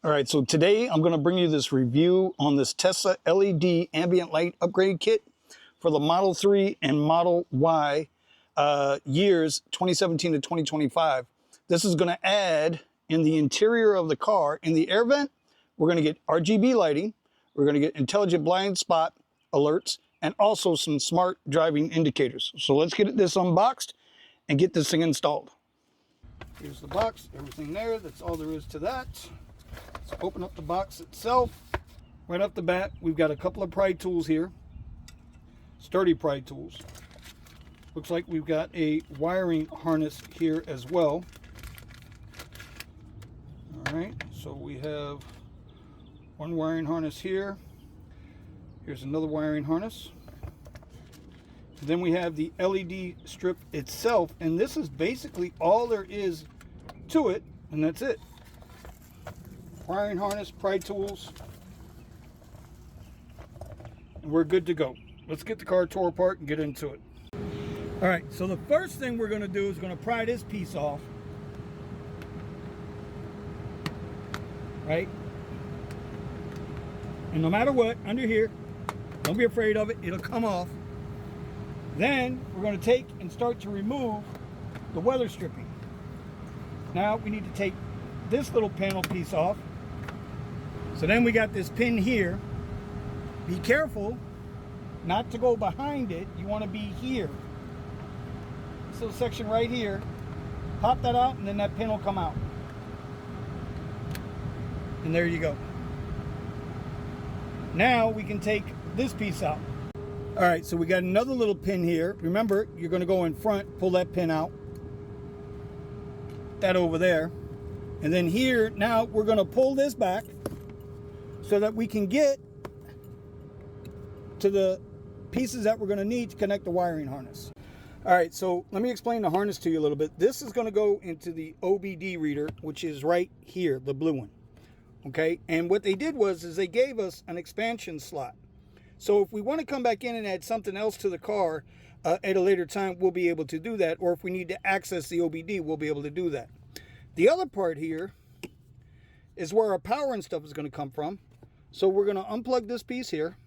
All right, so today I'm going to bring you this review on this Tesla LED ambient light upgrade kit for the Model 3 and Model Y years 2017 to 2025. This is going to add in the interior of the car, in the air vent, we're going to get RGB lighting, we're going to get intelligent blind spot alerts, and also some smart driving indicators. So let's get this unboxed and get this thing installed. Here's the box, everything there, that's all there is to that. Let's open up the box itself. Right off the bat, we've got a couple of pry tools here. Sturdy pry tools. Looks like we've got a wiring harness here as well. All right, so we have one wiring harness here. Here's another wiring harness. Then we have the LED strip itself, and this is basically all there is to it, and that's it. Wiring harness, pry tools, and we're good to go. Let's get the car tore apart and get into it. All right, so the first thing we're going to do is going to pry this piece off, right? And no matter what, under here, don't be afraid of it, it'll come off. Then we're going to take and start to remove the weather stripping. Now we need to take this little panel piece off. So then we got this pin here. Be careful not to go behind it. You want to be here. This little section right here. Pop that out and then that pin will come out. And there you go. Now we can take this piece out. All right, so we got another little pin here. Remember, you're going to go in front, pull that pin out. That over there. And then here, now we're going to pull this back so that we can get to the pieces that we're going to need to connect the wiring harness. All right, so let me explain the harness to you a little bit. This is going to go into the OBD reader, which is right here, the blue one. Okay, and what they did was they gave us an expansion slot. So if we want to come back in and add something else to the car at a later time, we'll be able to do that. Or if we need to access the OBD, we'll be able to do that. The other part here is where our power and stuff is going to come from. So we're going to unplug this piece here,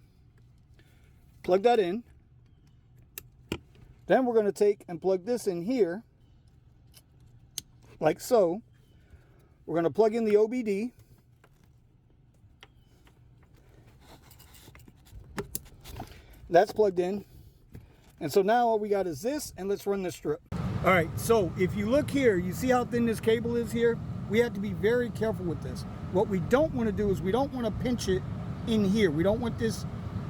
plug that in. Then we're going to take and plug this in here, like so. We're going to plug in the OBD. That's plugged in. And so now all we got is this, and let's run this strip. All right, so if you look here, you see how thin this cable is here? We have to be very careful with this. What we don't want to do is we don't want to pinch it in here. We don't want this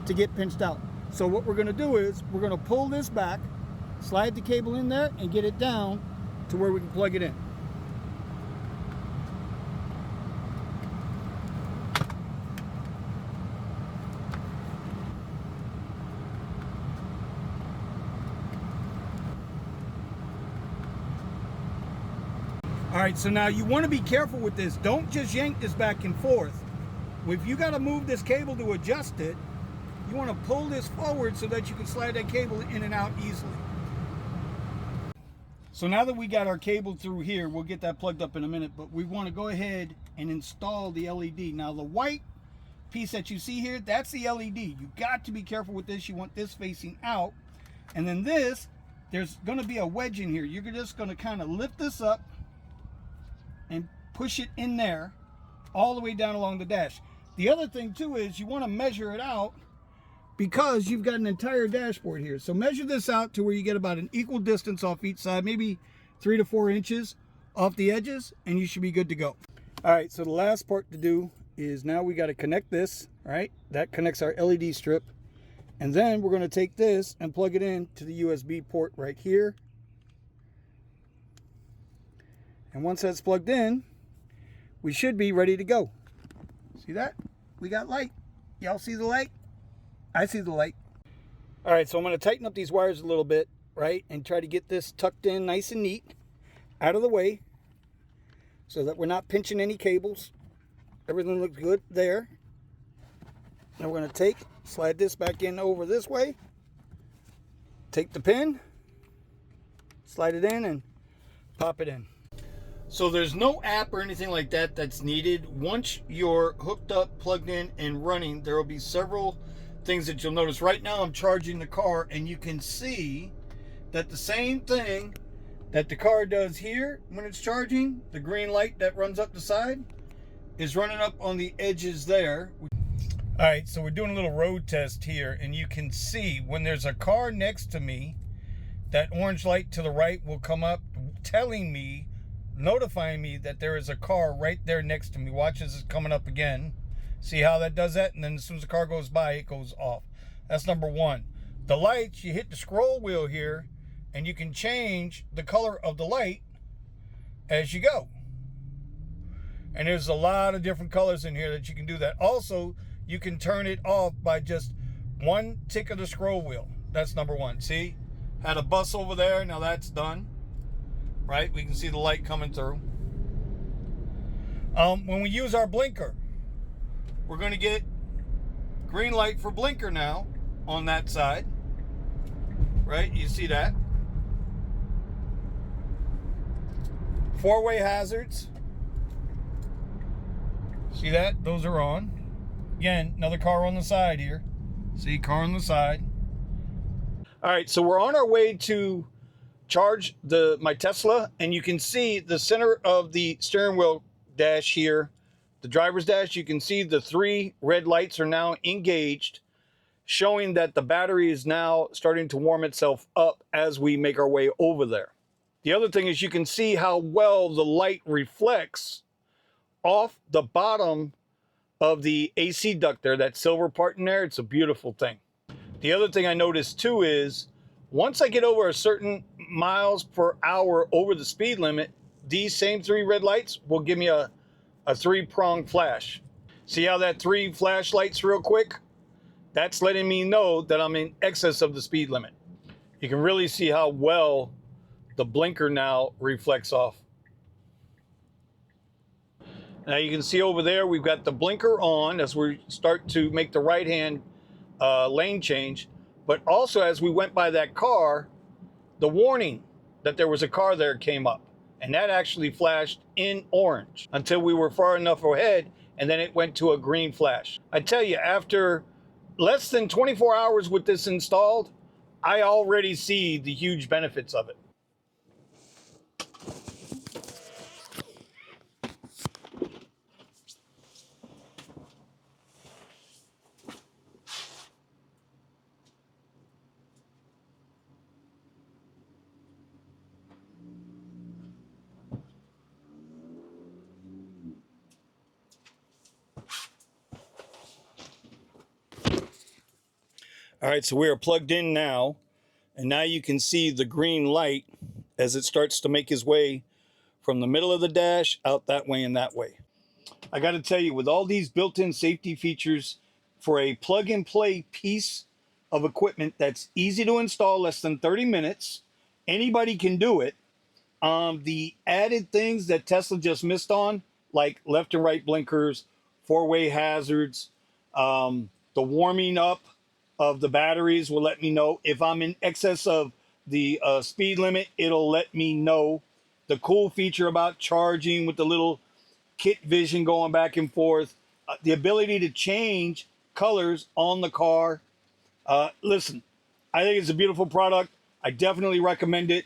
to get pinched out. So what we're going to do is we're going to pull this back, slide the cable in there, and get it down to where we can plug it in. All right, so now you want to be careful with this. Don't just yank this back and forth. If you got to move this cable to adjust it, you want to pull this forward so that you can slide that cable in and out easily. So now that we got our cable through here, we'll get that plugged up in a minute, but we want to go ahead and install the LED. Now the white piece that you see here, that's the LED. You got to be careful with this. You want this facing out. And then this, there's going to be a wedge in here. You're just going to kind of lift this up and push it in there all the way down along the dash. The other thing too is you want to measure it out because you've got an entire dashboard here. So measure this out to where you get about an equal distance off each side, maybe 3 to 4 inches off the edges, and you should be good to go. All right, so the last part to do is now we got to connect this, right? That connects our LED strip. And then we're going to take this and plug it in to the USB port right here. And once that's plugged in, we should be ready to go. See that? We got light. Y'all see the light? I see the light. All right, so I'm going to tighten up these wires a little bit, right? And try to get this tucked in nice and neat, out of the way, so that we're not pinching any cables. Everything looks good there. Now we're going to slide this back in over this way. Take the pin, slide it in, and pop it in. So there's no app or anything like that that's needed. Once you're hooked up, plugged in, and running, there will be several things that you'll notice. Right now I'm charging the car, and you can see that the same thing that the car does here when it's charging, the green light that runs up the side, is running up on the edges there. All right, so we're doing a little road test here, and you can see when there's a car next to me, that orange light to the right will come up telling me, notifying me that there is a car right there next to me. Watch this, is coming up again. See how that does that? And then as soon as the car goes by, it goes off. That's number one. The lights, you hit the scroll wheel here, and you can change the color of the light as you go. And there's a lot of different colors in here that you can do that. Also, you can turn it off by just one tick of the scroll wheel. That's number one. See? Had a bus over there. Now that's done. Right? We can see the light coming through. When we use our blinker, we're going to get green light for blinker now on that side. Right? You see that? Four-way hazards. See that? Those are on. Again, another car on the side here. See, car on the side. All right, so we're on our way to charge my Tesla, and you can see the center of the steering wheel dash here, the driver's dash. You can see the 3 red lights are now engaged, showing that the battery is now starting to warm itself up as we make our way over there. The other thing is you can see how well the light reflects off the bottom of the AC duct there, that silver part in there. It's a beautiful thing. The other thing I noticed too is once I get over a certain miles per hour over the speed limit, these same 3 red lights will give me a 3-prong flash. See how that 3 flashlights real quick? That's letting me know that I'm in excess of the speed limit. You can really see how well the blinker now reflects off. Now you can see over there, we've got the blinker on as we start to make the right-hand lane change. But also as we went by that car, the warning that there was a car there came up. And that actually flashed in orange until we were far enough ahead, and then it went to a green flash. I tell you, after less than 24 hours with this installed, I already see the huge benefits of it. All right, so we are plugged in now, and now you can see the green light as it starts to make its way from the middle of the dash out that way and that way. I got to tell you, with all these built-in safety features for a plug-and-play piece of equipment that's easy to install, less than 30 minutes, anybody can do it. The added things that Tesla just missed on, like left and right blinkers, 4-way hazards, the warming up of the batteries will let me know if I'm in excess of the speed limit. It'll let me know. The cool feature about charging with the little kit vision going back and forth, the ability to change colors on the car. Listen, I think it's a beautiful product. I definitely recommend it.